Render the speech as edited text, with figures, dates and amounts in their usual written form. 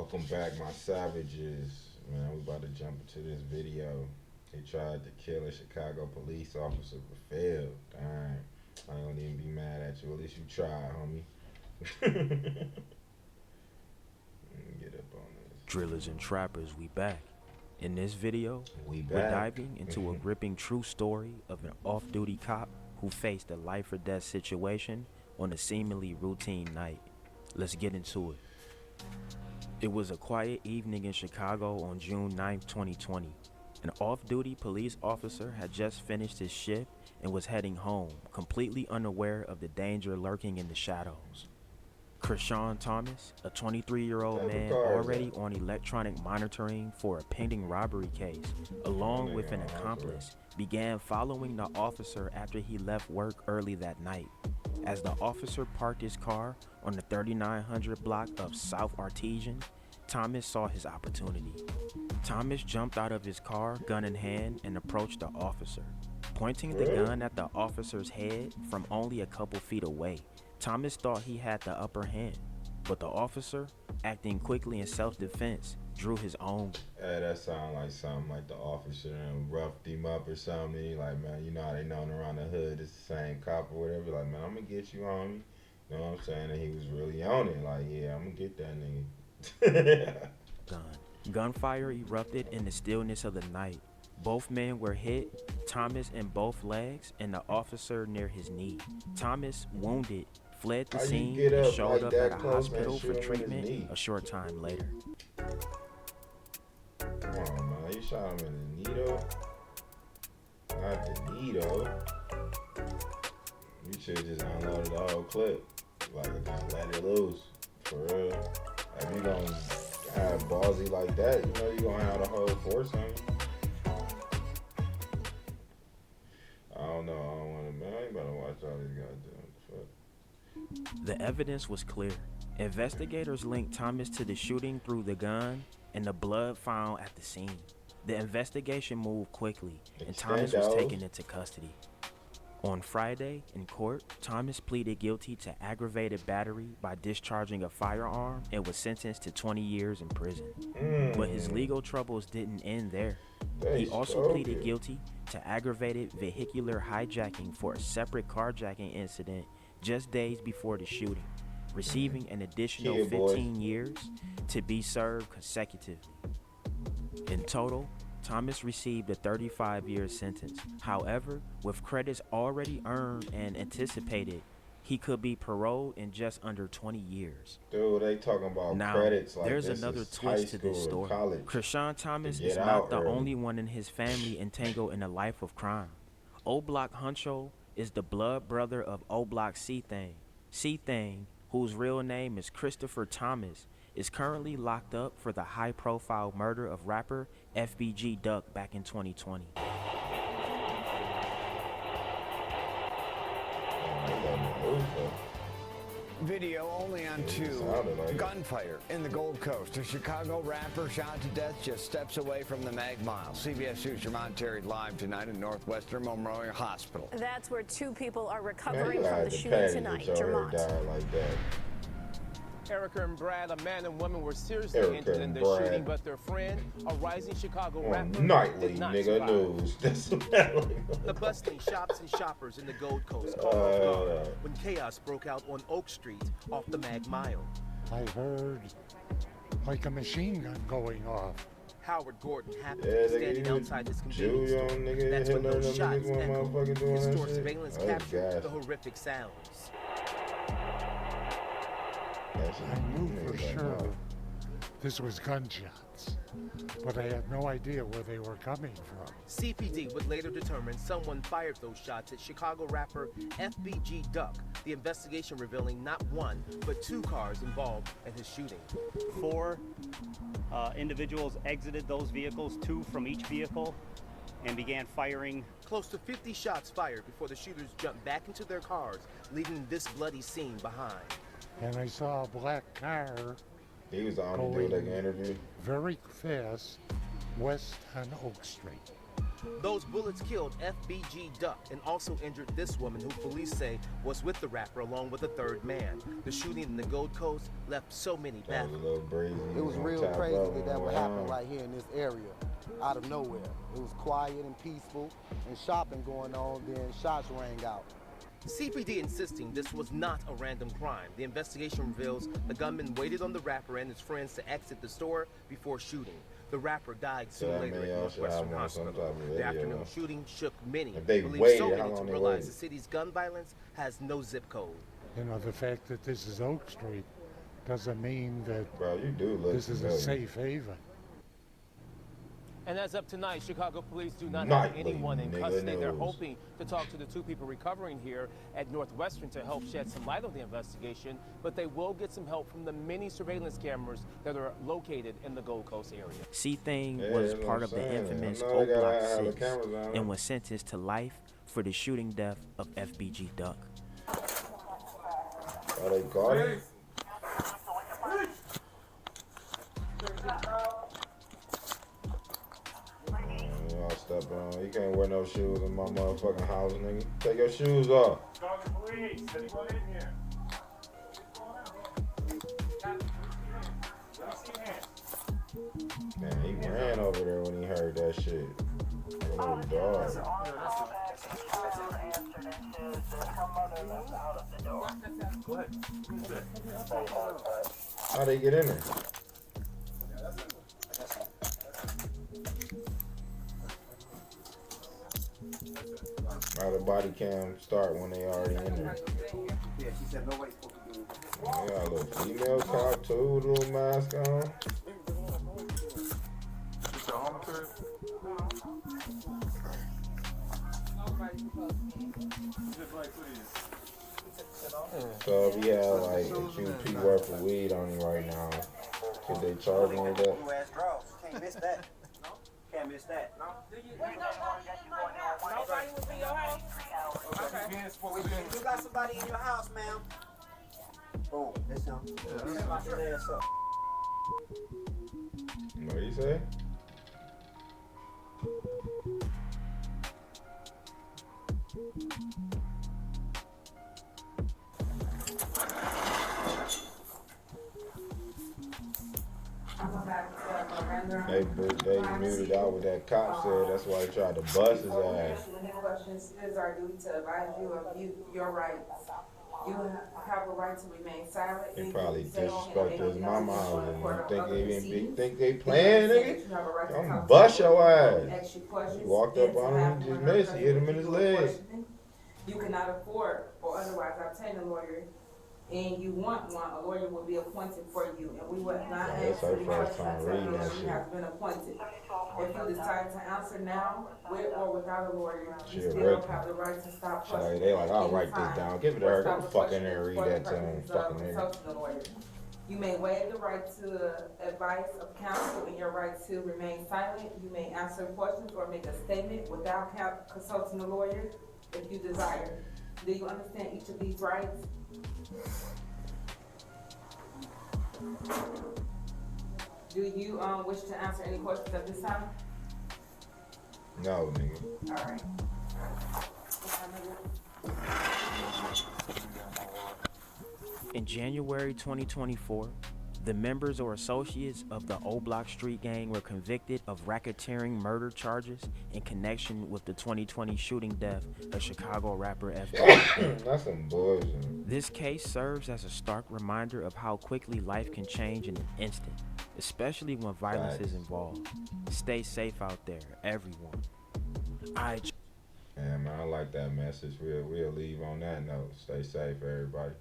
Welcome back, my savages. Man, we about to jump into this video. They tried to kill a Chicago police officer but failed. Dang. I ain't gonna even be mad at you. At least you tried, homie. Get up on this. Drillers and trappers, we back. In this video, We're we're diving into a gripping true story of an off-duty cop who faced a life-or-death situation on a seemingly routine night. Let's get into it. It was a quiet evening in Chicago on June 9, 2020. An off-duty police officer had just finished his shift and was heading home, completely unaware of the danger lurking in the shadows. Chrishawn Thomas, a 23-year-old man already on electronic monitoring for a pending robbery case, along with an accomplice, began following the officer after he left work early that night. As the officer parked his car on the 3900 block of South Artesian, Thomas saw his opportunity. Thomas jumped out of his car, gun in hand, and approached the officer. Pointing the gun at the officer's head from only a couple feet away, Thomas thought he had the upper hand, but the officer, acting quickly in self-defense, drew his own. Hey, that sound like something like the officer and roughed him up or something. He like, man, you know how they known around the hood, it's the same cop or whatever. Like, man, I'm gonna get you, homie. You know what I'm saying? And he was really on it. Like, yeah, I'm gonna get that nigga. Gunfire erupted in the stillness of the night. Both men were hit, Thomas in both legs and the officer near his knee. Thomas, wounded, fled the scene and showed up at a hospital for treatment a short time later. Come on, man. You shot him in the knee, though? Not the knee, though. You should have just unloaded the whole clip. Like, just let it loose. For real. If you gonna have ballsy like that, you know you gonna have the whole force on you. I don't know. I don't want to, man. I ain't about to watch all these guys doing fuck. The evidence was clear. Investigators linked Thomas to the shooting through the gun and the blood found at the scene. The investigation moved quickly, and Thomas was taken into custody. On Friday, in court, Thomas pleaded guilty to aggravated battery by discharging a firearm and was sentenced to 20 years in prison. But his legal troubles didn't end there. He also pleaded guilty to aggravated vehicular hijacking for a separate carjacking incident just days before the shooting, receiving an additional 15 years to be served consecutively. In total, Thomas received a 35-year sentence. However, with credits already earned and anticipated, he could be paroled in just under 20 years. Dude, they talking about now, credits like there's this another is twist to this story. Chrishawn Thomas is not the only one in his family entangled in a life of crime. O Block Huncho is the blood brother of O Block C-Thing. C-Thing, whose real name is Christopher Thomas, is currently locked up for the high-profile murder of rapper FBG Duck back in 2020. Video only on two. Gunfire in the Gold Coast. A Chicago rapper shot to death just steps away from the Mag Mile. CBS News Jermont Terry live tonight in Northwestern Memorial Hospital. That's where two people are recovering from the shooting tonight. Jermont. Erica and Brad, a man and woman, were seriously injured in the shooting, but their friend, a rising Chicago rapper, nightly did not nigga survive. news. That's about The bustling shops and shoppers in the Gold Coast caught off guard when chaos broke out on Oak Street off the Mag Mile. I heard like a machine gun going off. Howard Gordon happened to be standing outside his convenience store. That's when those shots echoed. His store surveillance captured the horrific sounds. I knew for sure this was gunshots, but I had no idea where they were coming from. CPD would later determine someone fired those shots at Chicago rapper FBG Duck, the investigation revealing not one, but two cars involved in his shooting. Four individuals exited those vehicles, two from each vehicle, and began firing. Close to 50 shots fired before the shooters jumped back into their cars, leaving this bloody scene behind. And I saw a black car. He was the only dude they can interview. Very fast west on Oak Street. Those bullets killed FBG Duck and also injured this woman who police say was with the rapper along with a third man. The shooting in the Gold Coast left so many baffled. It was real crazy that would happen right here in this area, out of nowhere. It was quiet and peaceful and shopping going on, then shots rang out. CPD insisting this was not a random crime. The investigation reveals the gunman waited on the rapper and his friends to exit the store before shooting. The rapper died soon later at Northwestern Hospital. The afternoon shooting shook many. Believe so many to realize the city's gun violence has no zip code. You know, the fact that this is Oak Street doesn't mean that this is familiar. a safe haven. And as of tonight, Chicago police do not have anyone in custody. They're hoping to talk to the two people recovering here at Northwestern to help shed some light on the investigation, but they will get some help from the many surveillance cameras that are located in the Gold Coast area. C-Thing was part of the infamous O Block 6 and was sentenced to life for the shooting death of FBG Duck. Are they guarding? Step on. You can't wear no shoes in my motherfucking house, nigga. Take your shoes off. Call the police. Anyone in here? Man, he ran over there when he heard that shit. Like a little dog. How'd they get in there? How the body cam start when they already in there? Yeah, she said nobody's supposed to be in there. Oh, got a little female cop too with a little mask on. Is your home crib? So if he had like a QP worth of weed on him right now, could they charge him with that? Can't miss that. Can't miss that. Nobody was in your house? Okay. You got somebody in your house, ma'am? Boom, that's him. What do you say? They muted out what that cop said. That's why he tried to bust his ass. The next question is our duty to advise you of your rights. You have a right to remain silent. He probably disrespected his mama house and think they playing, nigga. I'm gonna bust your ass. He walked up on him and just missed. He hit him in his leg. You cannot afford or otherwise obtain a lawyer, and you want one, a lawyer will be appointed for you, and we would not ask any questions until you have been appointed. If you decide to answer now, with or without a lawyer, you still have the right to stop questioning. They like, I'll write this down. Give it to her. Go fuck in there and read that to him. Fucking nigga. You may waive the right to advice of counsel and your right to remain silent. You may answer questions or make a statement without consulting a lawyer if you desire. Do you understand each of these rights? Do you wish to answer any questions at this time? No, nigga. All right. In January 2024, the members or associates of the O Block Street Gang were convicted of racketeering murder charges in connection with the 2020 shooting death of Chicago rapper FBG. That's some bullshit. This case serves as a stark reminder of how quickly life can change in an instant, especially when violence is involved. Stay safe out there, everyone. Yeah, man, I like that message. We'll leave on that note. Stay safe, everybody.